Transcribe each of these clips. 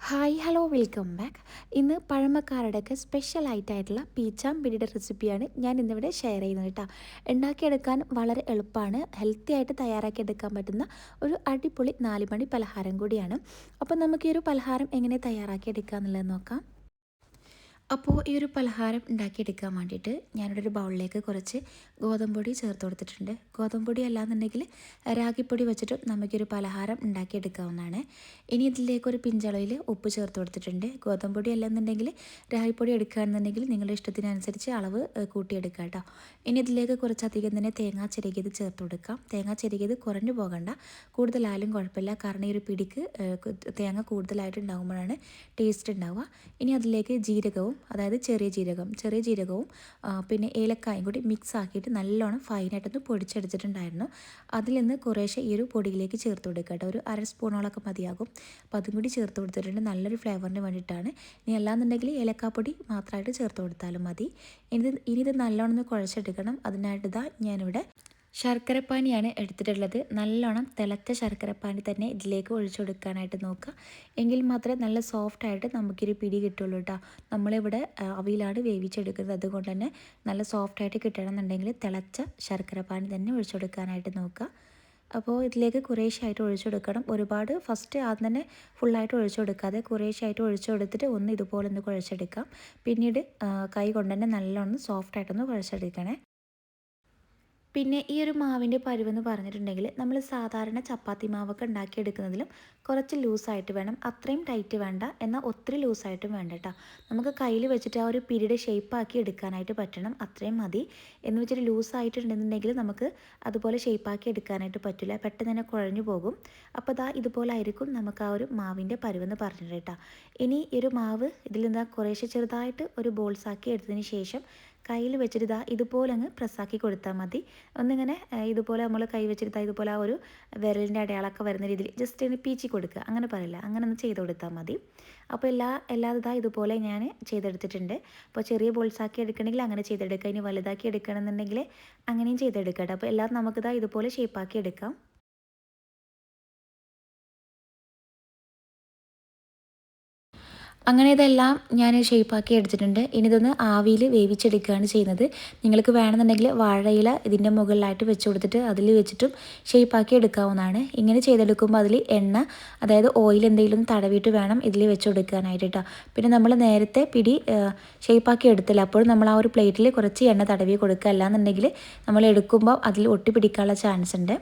Hi hello welcome back. ഇന്ന് പഴമക്കാരുടെയൊക്കെ special ആയിട്ടുള്ള പീച്ചാം പിടിയുടെ റെസിപ്പിയാണ് ഞാൻ ഇന്നിവിടെ ഷെയർ ചെയ്യുന്നത് കേട്ടോ. ഉണ്ടാക്കിയെടുക്കാൻ വളരെ എളുപ്പമാണ്, ഹെൽത്തി ആയിട്ട് തയ്യാറാക്കിയെടുക്കാൻ പറ്റുന്ന ഒരു അടിപൊളി 4 മണി പലഹാരം കൂടിയാണ്. അപ്പോൾ നമുക്ക് ഈ ഒരു പലഹാരം എങ്ങനെ തയ്യാറാക്കിയെടുക്കുക എന്നുള്ളത് നോക്കാം. അപ്പോൾ ഈ ഒരു പലഹാരം ഉണ്ടാക്കിയെടുക്കാൻ വേണ്ടിയിട്ട് ഞാനിവിടെ ഒരു ബൗളിലേക്ക് കുറച്ച് ഗോതമ്പൊടി ചേർത്ത് കൊടുത്തിട്ടുണ്ട്. ഗോതമ്പൊടി അല്ലാന്നുണ്ടെങ്കിൽ രാഗിപ്പൊടി വെച്ചിട്ടും നമുക്കൊരു പലഹാരം ഉണ്ടാക്കിയെടുക്കാവുന്നതാണ്. ഇനി ഇതിലേക്ക് ഒരു പിഞ്ചളവിൽ ഉപ്പ് ചേർത്ത് കൊടുത്തിട്ടുണ്ട്. ഗോതമ്പൊടി അല്ലെന്നുണ്ടെങ്കിൽ രാഗിപ്പൊടി എടുക്കുകയാണെന്നുണ്ടെങ്കിൽ നിങ്ങളുടെ ഇഷ്ടത്തിനനുസരിച്ച് അളവ് കൂട്ടിയെടുക്കുക കേട്ടോ. ഇനി ഇതിലേക്ക് കുറച്ചധികം തന്നെ തേങ്ങ ചിരകിയത് ചേർത്ത് കൊടുക്കാം. തേങ്ങ ചിരകിയത് കുറഞ്ഞു പോകണ്ട, കൂടുതലായാലും കുഴപ്പമില്ല. കാരണം ഈ ഒരു പിടിക്ക് തേങ്ങ കൂടുതലായിട്ട് ഉണ്ടാകുമ്പോഴാണ് ടേസ്റ്റ് ഉണ്ടാവുക. ഇനി അതിലേക്ക് ജീരകവും, അതായത് ചെറിയ ജീരകവും പിന്നെ ഏലക്കായും കൂടി മിക്സ് ആക്കിയിട്ട് നല്ലോണം ഫൈനായിട്ടൊന്ന് പൊടിച്ചെടുത്തിട്ടുണ്ടായിരുന്നു. അതിൽ നിന്ന് കുറേശ്ശെ ഈ ഒരു പൊടിയിലേക്ക് ചേർത്ത് കൊടുക്കുക കേട്ടോ. ഒരു അര സ്പൂണോളൊക്കെ മതിയാകും. അപ്പോൾ അതും കൂടി ചേർത്ത് കൊടുത്തിട്ടുണ്ട്, നല്ലൊരു ഫ്ലേവറിന് വേണ്ടിയിട്ടാണ്. ഇനി അല്ലാന്നുണ്ടെങ്കിൽ ഏലക്കാപ്പൊടി മാത്രമായിട്ട് ചേർത്ത് കൊടുത്താലും മതി. ഇനി ഇത് നല്ലോണം ഒന്ന് കുഴച്ചെടുക്കണം. അതിനായിട്ട് ഇതാ ഞാനിവിടെ ശർക്കരപ്പാനിയാണ് എടുത്തിട്ടുള്ളത്. നല്ലോണം തിളച്ച ശർക്കരപ്പാനി തന്നെ ഇതിലേക്ക് ഒഴിച്ചു കൊടുക്കാനായിട്ട് നോക്കുക. എങ്കിൽ മാത്രമേ നല്ല സോഫ്റ്റായിട്ട് നമുക്കൊരു പിടി കിട്ടുള്ളൂ കേട്ടോ. നമ്മളിവിടെ അവിയിലാണ് വേവിച്ചെടുക്കുന്നത്, അതുകൊണ്ട് തന്നെ നല്ല സോഫ്റ്റായിട്ട് കിട്ടണമെന്നുണ്ടെങ്കിൽ തിളച്ച ശർക്കരപ്പാനി തന്നെ ഒഴിച്ചു കൊടുക്കാനായിട്ട് നോക്കുക. അപ്പോൾ ഇതിലേക്ക് കുറേശ്ശായിട്ട് ഒഴിച്ചു കൊടുക്കണം. ഒരുപാട് ഫസ്റ്റ് ആദ്യം തന്നെ ഫുള്ളായിട്ട് ഒഴിച്ചു കൊടുക്കാതെ കുറേശ്ശായിട്ട് ഒഴിച്ചു കൊടുത്തിട്ട് ഇതുപോലെ ഒന്ന് കുഴച്ചെടുക്കാം. പിന്നീട് കൈ കൊണ്ട് തന്നെ നല്ലോണം സോഫ്റ്റായിട്ടൊന്ന് കുഴച്ചെടുക്കണേ. പിന്നെ ഈ ഒരു മാവിൻ്റെ പരുവെന്ന് പറഞ്ഞിട്ടുണ്ടെങ്കിൽ നമ്മൾ സാധാരണ ചപ്പാത്തി മാവൊക്കെ ഉണ്ടാക്കിയെടുക്കുന്നതിലും കുറച്ച് ലൂസായിട്ട് വേണം. അത്രയും ടൈറ്റ് വേണ്ട, എന്നാൽ ഒത്തിരി ലൂസായിട്ടും വേണ്ട കേട്ടോ. നമുക്ക് കയ്യിൽ വെച്ചിട്ട് ആ ഒരു പിരിയുടെ ഷേപ്പാക്കി എടുക്കാനായിട്ട് പറ്റണം, അത്രയും മതി. എന്ന് വെച്ചിട്ട് ലൂസായിട്ടുണ്ടെന്നുണ്ടെങ്കിൽ നമുക്ക് അതുപോലെ ഷേപ്പാക്കി എടുക്കാനായിട്ട് പറ്റില്ല, പെട്ടെന്ന് തന്നെ കുഴഞ്ഞു പോകും. അപ്പോൾ ഇതുപോലെ ആയിരിക്കും നമുക്ക് ആ ഒരു മാവിൻ്റെ പരുവെന്ന് പറഞ്ഞിട്ട് കേട്ടോ. ഇനി ഈ ഒരു മാവ് ഇതിൽ നിന്ന് കുറേശ്ശെ ചെറുതായിട്ട് ഒരു ബോൾസാക്കി എടുത്തതിന് ശേഷം കയ്യിൽ വെച്ചിട്ട് ഇതുപോലെ അങ്ങ് പ്രസ്സാക്കി കൊടുത്താൽ മതി. ഒന്നിങ്ങനെ ഇതുപോലെ നമ്മൾ കൈ വെച്ചിട്ട് ഇതുപോലെ ആ ഒരു വിരലിൻ്റെ അടയാളമൊക്കെ വരുന്ന രീതിയിൽ ജസ്റ്റ് ഒന്ന് പീച്ചി കൊടുക്കുക, അങ്ങനെ പറയില്ല, അങ്ങനെ ഒന്ന് ചെയ്ത് കൊടുത്താൽ മതി. അപ്പോൾ എല്ലാതും ഇതുപോലെ ഞാൻ ചെയ്തെടുത്തിട്ടുണ്ട്. അപ്പോൾ ചെറിയ ബോൾസാക്കി എടുക്കണമെങ്കിൽ അങ്ങനെ ചെയ്തെടുക്കുക, ഇനി വലുതാക്കി എടുക്കണമെന്നുണ്ടെങ്കിൽ അങ്ങനെയും ചെയ്തെടുക്കാം. അപ്പോൾ എല്ലാം നമുക്കിതാ ഇതുപോലെ ഷേപ്പാക്കി എടുക്കാം. അങ്ങനെ ഇതെല്ലാം ഞാൻ ഷേപ്പാക്കി എടുത്തിട്ടുണ്ട്. ഇനി ഇതൊന്ന് ആവിയിൽ വേവിച്ചെടുക്കുകയാണ് ചെയ്യുന്നത്. നിങ്ങൾക്ക് വേണമെന്നുണ്ടെങ്കിൽ വാഴയില ഇതിൻ്റെ മുകളിലായിട്ട് വെച്ച് കൊടുത്തിട്ട് അതിൽ വെച്ചിട്ടും ഷേപ്പാക്കി എടുക്കാവുന്നതാണ്. ഇങ്ങനെ ചെയ്തെടുക്കുമ്പോൾ അതിൽ എണ്ണ, അതായത് ഓയിൽ എന്തെങ്കിലും തടവിയിട്ട് വേണം ഇതിൽ വെച്ച് കൊടുക്കാനായിട്ട് കേട്ടോ. പിന്നെ നമ്മൾ നേരത്തെ പിടി ഷേപ്പാക്കി എടുത്തില്ല, അപ്പോൾ നമ്മൾ ആ ഒരു പ്ലേറ്റിൽ കുറച്ച് എണ്ണ തടവി കൊടുക്കുക. അല്ലാന്നുണ്ടെങ്കിൽ നമ്മൾ എടുക്കുമ്പോൾ അതിൽ ഒട്ടിപ്പിടിക്കാനുള്ള ചാൻസ് ഉണ്ട്.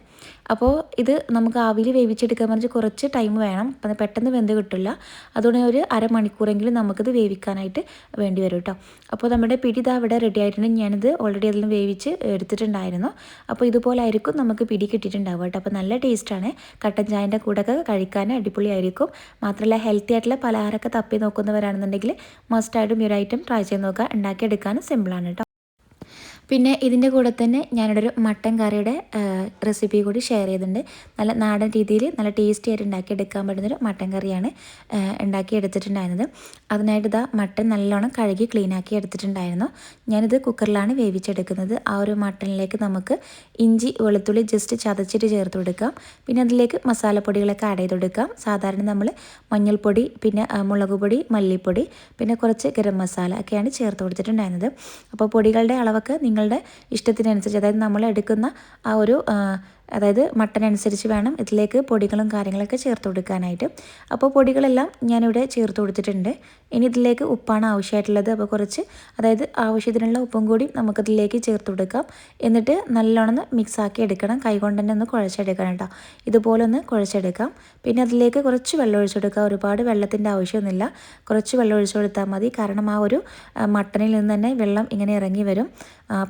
അപ്പോൾ ഇത് നമുക്ക് ആവിയിൽ വേവിച്ചെടുക്കാൻ പറഞ്ഞാൽ കുറച്ച് ടൈം വേണം, അപ്പം പെട്ടെന്ന് വെന്ത് കിട്ടില്ല. അതുകൊണ്ട് ഒരു അരമണിക്കൂറെങ്കിലും നമുക്കിത് വേവിക്കാനായിട്ട് വേണ്ടി വരും കേട്ടോ. അപ്പോൾ നമ്മുടെ പിടി ഇവിടെ റെഡി ആയിട്ടുണ്ട്. ഞാനിത് ഓൾറെഡി അതിൽ വേവിച്ച് എടുത്തിട്ടുണ്ടായിരുന്നു. അപ്പോൾ ഇതുപോലെ ആയിരിക്കും നമുക്ക് പിടി കിട്ടിയിട്ടുണ്ടാവുക കേട്ടോ. അപ്പോൾ നല്ല ടേസ്റ്റാണ്, കട്ടൻ ചായൻ്റെ കൂടെയൊക്കെ കഴിക്കാൻ അടിപൊളിയായിരിക്കും. മാത്രമല്ല ഹെൽത്തി ആയിട്ടുള്ള പലഹാരമൊക്കെ തപ്പി നോക്കുന്നവരാണെന്നുണ്ടെങ്കിൽ മസ്റ്റായിട്ടും ഈ ഒരു ഐറ്റം ട്രൈ ചെയ്ത് നോക്കുക. ഉണ്ടാക്കിയെടുക്കാനും സിമ്പിളാണ് കേട്ടോ. പിന്നെ ഇതിൻ്റെ കൂടെ തന്നെ ഞാനിവിടെ ഒരു മട്ടൻ കറിയുടെ റെസിപ്പി കൂടി ഷെയർ ചെയ്തിട്ടുണ്ട്. നല്ല നാടൻ രീതിയിൽ നല്ല ടേസ്റ്റി ആയിട്ട് ഉണ്ടാക്കിയെടുക്കാൻ പറ്റുന്നൊരു മട്ടൻ കറിയാണ് ഉണ്ടാക്കിയെടുത്തിട്ടുണ്ടായിരുന്നത്. അതിനായിട്ട് മട്ടൻ നല്ലോണം കഴുകി ക്ലീനാക്കി എടുത്തിട്ടുണ്ടായിരുന്നു. ഞാനിത് കുക്കറിലാണ് വേവിച്ചെടുക്കുന്നത്. ആ ഒരു മട്ടനിലേക്ക് നമുക്ക് ഇഞ്ചി വെളുത്തുള്ളി ജസ്റ്റ് ചതച്ചിട്ട് ചേർത്ത് കൊടുക്കാം. പിന്നെ അതിലേക്ക് മസാലപ്പൊടികളൊക്കെ ആഡ് ചെയ്ത് കൊടുക്കാം. സാധാരണ നമ്മൾ മഞ്ഞൾപ്പൊടി, പിന്നെ മുളക് പൊടി, മല്ലിപ്പൊടി, പിന്നെ കുറച്ച് ഗരം മസാല ഒക്കെയാണ് ചേർത്ത് കൊടുത്തിട്ടുണ്ടായിരുന്നത്. അപ്പോൾ പൊടികളുടെ അളവൊക്കെ നിങ്ങളുടെ ഇഷ്ടത്തിനനുസരിച്ച്, അതായത് നമ്മൾ എടുക്കുന്ന ആ ഒരു അതായത് മട്ടൻ അനുസരിച്ച് വേണം ഇതിലേക്ക് പൊടികളും കാര്യങ്ങളൊക്കെ ചേർത്ത് കൊടുക്കാനായിട്ട്. അപ്പോൾ പൊടികളെല്ലാം ഞാനിവിടെ ചേർത്ത് കൊടുത്തിട്ടുണ്ട്. ഇനി ഇതിലേക്ക് ഉപ്പാണ് ആവശ്യമായിട്ടുള്ളത്. അപ്പോൾ കുറച്ച്, അതായത് ആവശ്യത്തിനുള്ള ഉപ്പും കൂടി നമുക്കതിലേക്ക് ചേർത്ത് കൊടുക്കാം. എന്നിട്ട് നല്ലോണം മിക്സാക്കി എടുക്കണം, കൈകൊണ്ട് തന്നെ ഒന്ന് കുഴച്ചെടുക്കണം കേട്ടോ. ഇതുപോലെ ഒന്ന് കുഴച്ചെടുക്കാം. പിന്നെ അതിലേക്ക് കുറച്ച് വെള്ളം ഒഴിച്ചു കൊടുക്കുക. ഒരുപാട് വെള്ളത്തിൻ്റെ ആവശ്യമൊന്നുമില്ല, കുറച്ച് വെള്ളം ഒഴിച്ചു കൊടുത്താൽ മതി. കാരണം ആ ഒരു മട്ടനിൽ നിന്ന് തന്നെ വെള്ളം ഇങ്ങനെ ഇറങ്ങി വരും.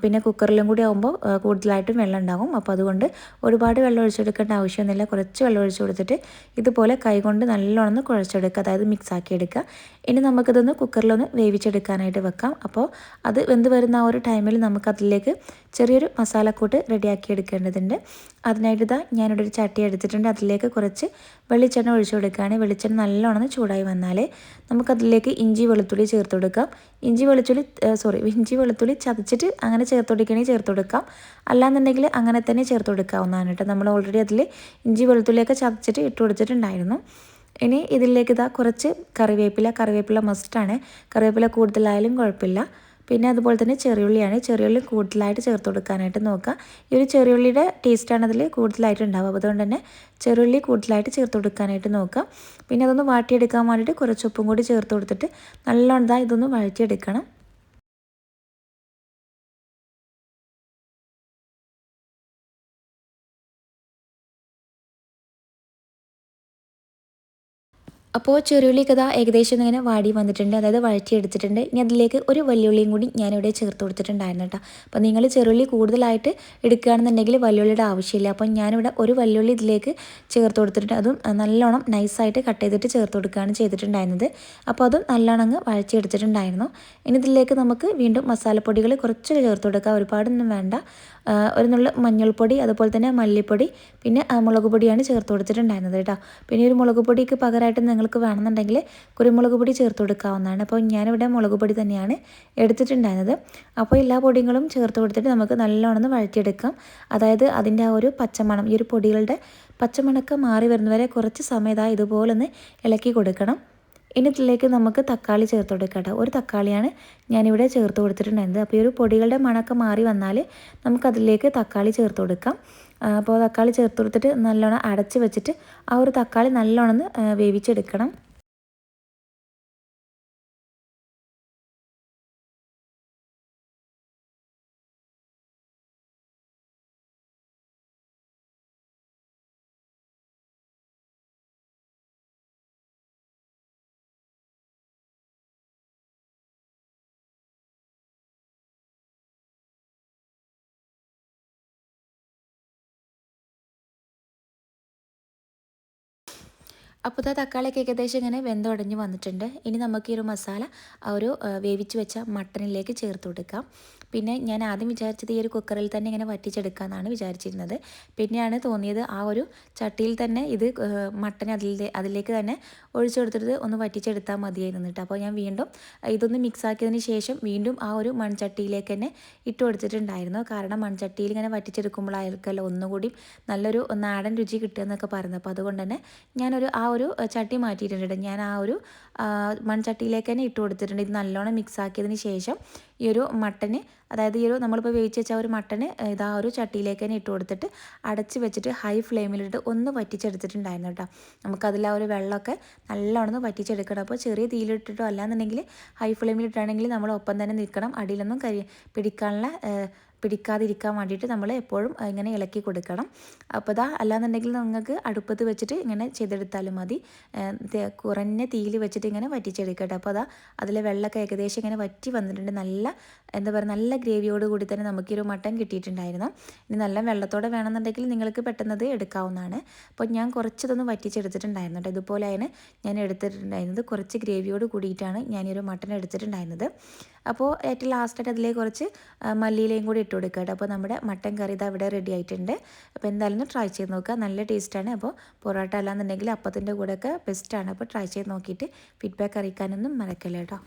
പിന്നെ കുക്കറിലും കൂടി ആകുമ്പോൾ കൂടുതലായിട്ടും വെള്ളം ഉണ്ടാകും. അപ്പോൾ അതുകൊണ്ട് ഒരുപാട് വെള്ളം ഒഴിച്ചെടുക്കേണ്ട ആവശ്യമൊന്നുമില്ല, കുറച്ച് വെള്ളം ഒഴിച്ചു കൊടുത്തിട്ട് ഇതുപോലെ കൈകൊണ്ട് നല്ലോണം കുഴച്ചെടുക്കുക, അതായത് മിക്സാക്കി എടുക്കുക. ഇനി നമുക്കിതൊന്ന് കുക്കറിലൊന്ന് വേവിച്ചെടുക്കാനായിട്ട് വെക്കാം. അപ്പോൾ അത് വെന്ത് വരുന്ന ആ ഒരു ടൈമിൽ നമുക്കതിലേക്ക് ചെറിയൊരു മസാലക്കൂട്ട് റെഡിയാക്കി എടുക്കേണ്ടതുണ്ട്. അതിനായിട്ട് ഞാനിവിടെ ഒരു ചട്ടി എടുത്തിട്ടുണ്ട്. അതിലേക്ക് കുറച്ച് വെളിച്ചെണ്ണ ഒഴിച്ചു കൊടുക്കുകയാണ്. വെളിച്ചെണ്ണ നല്ലോണം ചൂടായി വന്നാൽ നമുക്കതിലേക്ക് ഇഞ്ചി വെളുത്തുള്ളി ചേർത്ത് കൊടുക്കാം. ഇഞ്ചി വെളുത്തുള്ളി ചതച്ചിട്ട് അങ്ങനെ ചേർത്ത് കൊടുക്കുകയാണെങ്കിൽ ചേർത്ത് കൊടുക്കാം, അല്ലാന്നുണ്ടെങ്കിൽ അങ്ങനെ തന്നെ ചേർത്ത് കൊടുക്കാവുന്നതാണ് കേട്ടോ. നമ്മൾ ഓൾറെഡി അതിൽ ഇഞ്ചി വെളുത്തുള്ളിയൊക്കെ ചതച്ചിട്ട് ഇട്ട് കൊടുത്തിട്ടുണ്ടായിരുന്നു. ഇനി ഇതിലേക്ക് ഇതാ കുറച്ച് കറിവേപ്പില മസ്റ്റാണ്. കറിവേപ്പില കൂടുതലായാലും കുഴപ്പമില്ല. പിന്നെ അതുപോലെ തന്നെ ചെറിയുള്ളിയാണ്. ചെറിയുള്ളി കൂടുതലായിട്ട് ചേർത്ത് കൊടുക്കാനായിട്ട് നോക്കുക. ഈ ഒരു ചെറിയുള്ളിയുടെ ടേസ്റ്റാണ് അതിൽ കൂടുതലായിട്ട് ഉണ്ടാവുക. അപ്പോൾ അതുകൊണ്ട് തന്നെ ചെറിയുള്ളി കൂടുതലായിട്ട് ചേർത്ത് കൊടുക്കാനായിട്ട് നോക്കുക. പിന്നെ അതൊന്ന് വാട്ടിയെടുക്കാൻ വേണ്ടിയിട്ട് കുറച്ച് ഉപ്പും കൂടി ചേർത്ത് കൊടുത്തിട്ട് നല്ലോണം ഇതൊന്ന് വഴറ്റിയെടുക്കണം. അപ്പോൾ ചെറിയുള്ളിയൊക്കെ ഏകദേശം ഇങ്ങനെ വാടി വന്നിട്ടുണ്ട്, അതായത് വഴറ്റിയെടുത്തിട്ടുണ്ട്. ഇനി അതിലേക്ക് ഒരു വലിയുള്ളിയും കൂടി ഞാനിവിടെ ചേർത്ത് കൊടുത്തിട്ടുണ്ടായിരുന്നു കേട്ടോ. അപ്പോൾ നിങ്ങൾ ചെറുള്ളി കൂടുതലായിട്ട് എടുക്കുകയാണെന്നുണ്ടെങ്കിൽ വലിയുള്ളിയുടെ ആവശ്യമില്ല. അപ്പോൾ ഞാനിവിടെ ഒരു വലിയുള്ളി ഇതിലേക്ക് ചേർത്ത് കൊടുത്തിട്ടുണ്ട്. അതും നല്ലോണം നൈസായിട്ട് കട്ട് ചെയ്തിട്ട് ചേർത്ത് കൊടുക്കുകയാണ് ചെയ്തിട്ടുണ്ടായിരുന്നത്. അപ്പോൾ അതും നല്ലോണം അങ്ങ് വഴറ്റിയെടുത്തിട്ടുണ്ടായിരുന്നു. ഇനി ഇതിലേക്ക് നമുക്ക് വീണ്ടും മസാലപ്പൊടികൾ കുറച്ച് ചേർത്ത് കൊടുക്കുക, ഒരുപാടൊന്നും വേണ്ട. ഒരു നുള്ള മഞ്ഞൾപ്പൊടി, അതുപോലെ തന്നെ മല്ലിപ്പൊടി, പിന്നെ മുളക് പൊടിയാണ് ചേർത്ത് കൊടുത്തിട്ടുണ്ടായിരുന്നത് കേട്ടോ. പിന്നെ ഒരു മുളക് പൊടിക്ക് പകരമായിട്ട് നിങ്ങൾക്ക് വേണമെന്നുണ്ടെങ്കിൽ കുരുമുളക് പൊടി ചേർത്ത് കൊടുക്കാവുന്നതാണ്. അപ്പോൾ ഞാനിവിടെ മുളക് പൊടി തന്നെയാണ് എടുത്തിട്ടുണ്ടായിരുന്നത്. അപ്പോൾ എല്ലാ പൊടികളും ചേർത്ത് കൊടുത്തിട്ട് നമുക്ക് നല്ലോണം വഴറ്റിയെടുക്കാം. അതായത് അതിൻ്റെ ആ ഒരു പച്ചമണം, ഈ ഒരു പൊടികളുടെ പച്ചമണക്കം മാറി വരുന്നവരെ കുറച്ച് സമയം ഇതുപോലെ ഒന്ന് ഇളക്കി കൊടുക്കണം. ഇനി ഇതിലേക്ക് നമുക്ക് തക്കാളി ചേർത്ത് കൊടുക്കാം കേട്ടോ. ഒരു തക്കാളിയാണ് ഞാനിവിടെ ചേർത്ത് കൊടുത്തിട്ടുണ്ടായിരുന്നത്. അപ്പോൾ ഈ ഒരു പൊടികളുടെ മണമൊക്കെ മാറി വന്നാൽ നമുക്കതിലേക്ക് തക്കാളി ചേർത്ത് കൊടുക്കാം. അപ്പോൾ തക്കാളി ചേർത്ത് കൊടുത്തിട്ട് നല്ലോണം അടച്ച് വെച്ചിട്ട് ആ ഒരു തക്കാളി നല്ലോണം വേവിച്ചെടുക്കണം. അപ്പോൾ തക്കാളിയൊക്കെ ഏകദേശം ഇങ്ങനെ വെന്തുടഞ്ഞ് വന്നിട്ടുണ്ട്. ഇനി നമുക്ക് ഈ ഒരു മസാല ആ ഒരു വേവിച്ച് വെച്ച മട്ടനിലേക്ക് ചേർത്ത് കൊടുക്കാം. പിന്നെ ഞാൻ ആദ്യം വിചാരിച്ചത് ഈ ഒരു കുക്കറിൽ തന്നെ ഇങ്ങനെ വറ്റിച്ചെടുക്കാമെന്നാണ് വിചാരിച്ചിരുന്നത്. പിന്നെയാണ് തോന്നിയത് ആ ഒരു ചട്ടിയിൽ തന്നെ ഇത് മട്ടൻ അതിലേക്ക് തന്നെ ഒഴിച്ചു കൊടുത്തിട്ട് ഒന്ന് വറ്റിച്ചെടുത്താൽ മതിയായിരുന്നു കേട്ടോ. അപ്പോൾ ഞാൻ വീണ്ടും ഇതൊന്ന് മിക്സ് ആക്കിയതിന് ശേഷം വീണ്ടും ആ ഒരു മൺചട്ടിയിലേക്ക് തന്നെ ഇട്ട് കൊടുത്തിട്ടുണ്ടായിരുന്നു. കാരണം മൺചട്ടിയിൽ ഇങ്ങനെ വറ്റിച്ചെടുക്കുമ്പോഴായിരിക്കുമല്ലോ ഒന്നുകൂടി നല്ലൊരു നാടൻ രുചി കിട്ടുക എന്നൊക്കെ പറയുന്നത്. അപ്പോൾ അതുകൊണ്ട് തന്നെ ഞാനൊരു ആ ഒരു ചട്ടി മാറ്റിയിട്ടുണ്ട്. ഞാൻ ആ ഒരു മൺചട്ടിയിലേക്ക് തന്നെ ഇട്ട് കൊടുത്തിട്ടുണ്ട്. ഇത് നല്ലോണം മിക്സ് ആക്കിയതിന് ശേഷം ഈ ഒരു മട്ടന്, അതായത് ഈ ഒരു നമ്മളിപ്പോൾ വേവിച്ച് വെച്ച ഒരു മട്ടന് ഇതാ ഒരു ചട്ടിയിലേക്ക് തന്നെ ഇട്ട് കൊടുത്തിട്ട് അടച്ച് വെച്ചിട്ട് ഹൈ ഫ്ലെയിമിലിട്ട് ഒന്ന് വറ്റിച്ചെടുത്തിട്ടുണ്ടായിരുന്നു കേട്ടോ. നമുക്കതിൽ ആ ഒരു വെള്ളമൊക്കെ നല്ലോണം വറ്റിച്ചെടുക്കണം. അപ്പോൾ ചെറിയ തീയിലിട്ടിട്ടോ അല്ലാന്നുണ്ടെങ്കിൽ ഹൈ ഫ്ലെയിമിലിട്ടാണെങ്കിൽ നമ്മൾ ഒപ്പം തന്നെ നിൽക്കണം. അടിയിലൊന്നും പിടിക്കാതിരിക്കാൻ വേണ്ടിയിട്ട് നമ്മൾ എപ്പോഴും ഇങ്ങനെ ഇളക്കി കൊടുക്കണം. അപ്പോൾ അല്ലാന്നുണ്ടെങ്കിൽ നിങ്ങൾക്ക് അടുപ്പത്ത് വെച്ചിട്ട് ഇങ്ങനെ ചെയ്തെടുത്താലും മതി. കുറഞ്ഞ തീയിൽ വെച്ചിട്ട് ഇങ്ങനെ വറ്റിച്ചെടുക്കട്ടെ. അപ്പോൾ അതിലെ വെള്ളമൊക്കെ ഏകദേശം ഇങ്ങനെ വറ്റി വന്നിട്ടുണ്ട്. നല്ല ഗ്രേവിയോട് കൂടി തന്നെ നമുക്കൊരു മട്ടൻ കിട്ടിയിട്ടുണ്ടായിരുന്നു. ഇനി നല്ല വെള്ളത്തോടെ വേണമെന്നുണ്ടെങ്കിൽ നിങ്ങൾക്ക് പെട്ടെന്നത് എടുക്കാവുന്നതാണ്. അപ്പോൾ ഞാൻ കുറച്ചതൊന്ന് വറ്റിച്ചെടുത്തിട്ടുണ്ടായിരുന്നു കേട്ടോ. ഇതുപോലെയാണ് ഞാൻ എടുത്തിട്ടുണ്ടായിരുന്നത്. കുറച്ച് ഗ്രേവിയോട് കൂടിയിട്ടാണ് ഞാനൊരു മട്ടൻ എടുത്തിട്ടുണ്ടായിരുന്നത്. അപ്പോൾ ഏറ്റവും ലാസ്റ്റായിട്ട് അതിലേക്ക് കുറച്ച് മല്ലിയിലയും കൂടി ഇട്ട് കൊടുക്കുക കേട്ടോ. അപ്പോൾ നമ്മുടെ മട്ടൻ കറി ഇവിടെ റെഡി ആയിട്ടുണ്ട്. അപ്പോൾ എന്തായാലും ട്രൈ ചെയ്ത് നോക്കുക, നല്ല ടേസ്റ്റാണ്. അപ്പോൾ പൊറോട്ട അല്ലാന്നുണ്ടെങ്കിൽ അപ്പത്തിൻ്റെ കൂടെയൊക്കെ ബെസ്റ്റാണ്. അപ്പോൾ ട്രൈ ചെയ്ത് നോക്കിയിട്ട് ഫീഡ്ബാക്ക് അറിയിക്കാനൊന്നും മറക്കല്ല കേട്ടോ.